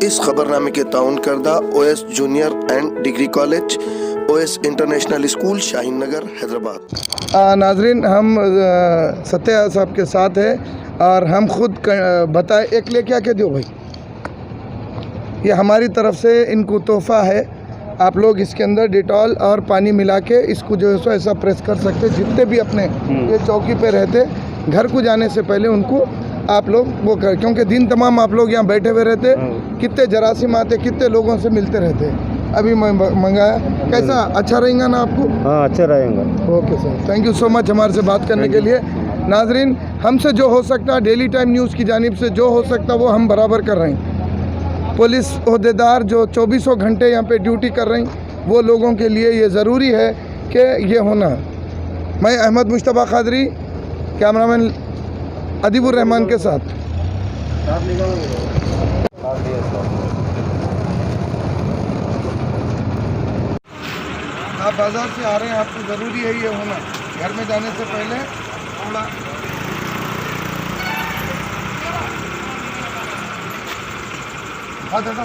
इस खबरनामे के ताउन करदा OS junior and degree college, OS international school, Shaheen Nagar, Hyderabad. नाजरीन, हम सत्या साहब के साथ हैं और हम खुद बताए एक लेके आके दो भाई, ये हमारी तरफ से इनको तोहफा है। आप लोग इसके अंदर डिटॉल और पानी मिला के इसको जो है सो ऐसा प्रेस कर सकते। जितने भी अपने ये चौकी पे रहते, घर को जाने से पहले उनको आप लोग वो कर, क्योंकि दिन तमाम आप लोग यहाँ बैठे हुए रहते, कितने जरासीम आते, कितने लोगों से मिलते रहते। अभी मैं मंगाया, कैसा अच्छा रहेगा ना आपको? हाँ, अच्छा रहेगा। Okay sir, thank you so much हमारे से बात करने के लिए। नाजरीन, हमसे जो हो सकता है डेली टाइम न्यूज़ की जानिब से जो हो सकता है वो हम बराबर कर रहे हैं। पुलिस ओहदेदार जो 24 घंटे यहाँ पे ड्यूटी कर रहे हैं, वो लोगों के लिए ये ज़रूरी है कि ये होना। मैं अहमद मुश्तबा खादरी, कैमरामैन अदीबुर रहमान के साथ। आप बाज़ार से आ रहे हैं, आपको ज़रूरी है ये होना। घर में जाने से पहले थोड़ा हाँ दादा।